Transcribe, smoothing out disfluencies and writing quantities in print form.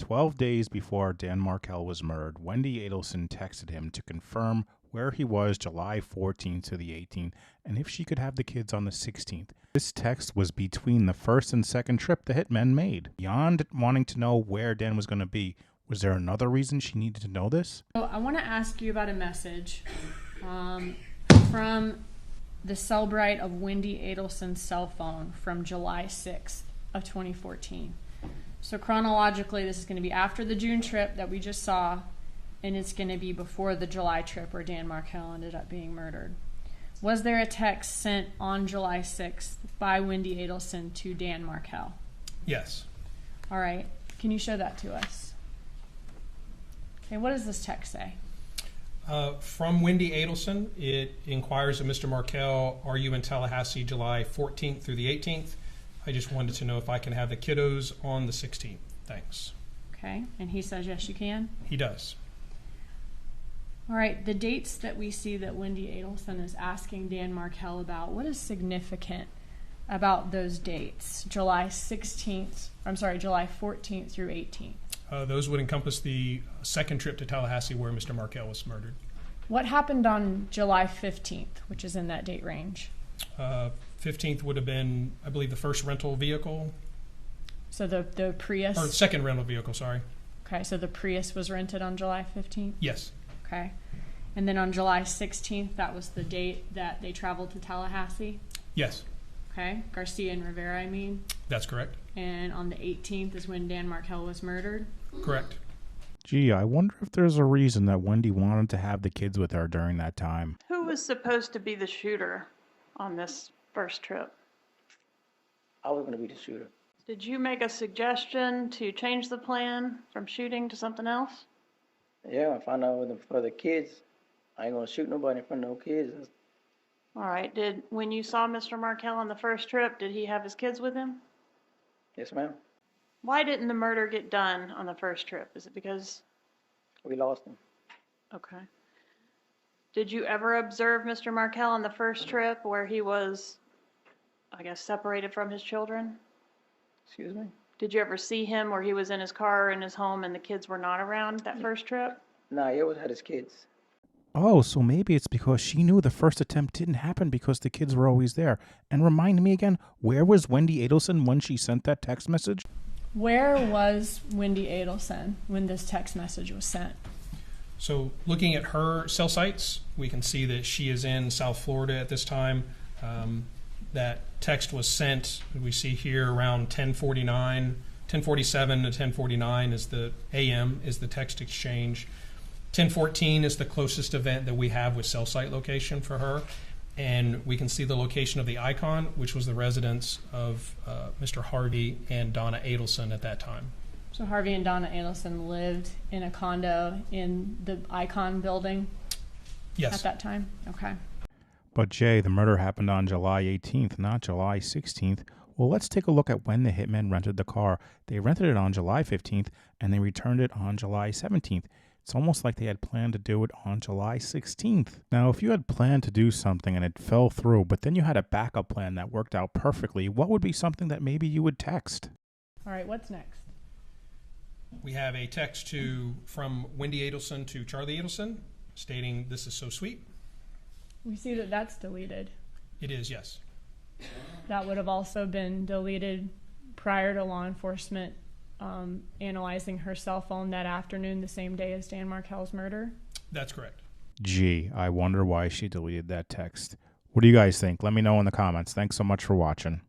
12 days before Dan Markel was murdered, Wendi Adelson texted him to confirm where he was July 14th to the 18th and if she could have the kids on the 16th. This text was between the first and second trip the hitmen made. Beyond wanting to know where Dan was going to be, was there another reason she needed to know this? So I want to ask you about a message from the Cellbrite of Wendi Adelson's cell phone from July 6th of 2014. So chronologically, this is going to be after the June trip that we just saw, and it's going to be before the July trip where Dan Markel ended up being murdered. Was there a text sent on July 6th by Wendi Adelson to Dan Markel? Yes. All right. Can you show that to us? Okay, what does this text say? From Wendi Adelson, it inquires of Mr. Markel, are you in Tallahassee July 14th through the 18th? I just wanted to know if I can have the kiddos on the 16th. Thanks. Okay, and he says yes, you can? He does. All right, the dates that we see that Wendi Adelson is asking Dan Markel about, what is significant about those dates? July 14th through 18th. Those would encompass the second trip to Tallahassee where Mr. Markel was murdered. What happened on July 15th, which is in that date range? 15th would have been, I believe, the first rental vehicle. So the Prius? Or second rental vehicle, sorry. Okay, so the Prius was rented on July 15th? Yes. Okay. And then on July 16th, that was the date that they traveled to Tallahassee? Yes. Okay. Garcia and Rivera, I mean? That's correct. And on the 18th is when Dan Markel was murdered? Correct. Gee, I wonder if there's a reason that Wendi wanted to have the kids with her during that time. Who was supposed to be the shooter on this first trip? I was going to be the shooter. Did you make a suggestion to change the plan from shooting to something else? Yeah, if I know for the kids, I ain't going to shoot nobody in front of no kids. All right. When you saw Mr. Markel on the first trip, did he have his kids with him? Yes, ma'am. Why didn't the murder get done on the first trip? Is it because... We lost him. Okay. Did you ever observe Mr. Markel on the first trip where he was, I guess, separated from his children? Excuse me? Did you ever see him where he was in his car in his home and the kids were not around that first trip? Nah, he always had his kids. Oh, so maybe it's because she knew the first attempt didn't happen because the kids were always there. And remind me again, where was Wendi Adelson when she sent that text message? Where was Wendi Adelson when this text message was sent? So looking at her cell sites, we can see that she is in South Florida at this time. That text was sent, we see here around 10:47 to 10:49 is the AM, is the text exchange. 10:14 is the closest event that we have with cell site location for her. And we can see the location of the icon, which was the residence of Mr. Harvey and Donna Adelson at that time. So Harvey and Donna Adelson lived in a condo in the Icon building? Yes. At that time? Okay. But Jay, the murder happened on July 18th, not July 16th. Well, let's take a look at when the hitmen rented the car. They rented it on July 15th, and they returned it on July 17th. It's almost like they had planned to do it on July 16th. Now, if you had planned to do something and it fell through, but then you had a backup plan that worked out perfectly, what would be something that maybe you would text? All right, what's next? We have a text from Wendi Adelson to Charlie Adelson stating, "This is so sweet." We see that that's deleted. It is, yes. That would have also been deleted prior to law enforcement analyzing her cell phone that afternoon, the same day as Dan Markel's murder? That's correct. Gee, I wonder why she deleted that text. What do you guys think? Let me know in the comments. Thanks so much for watching.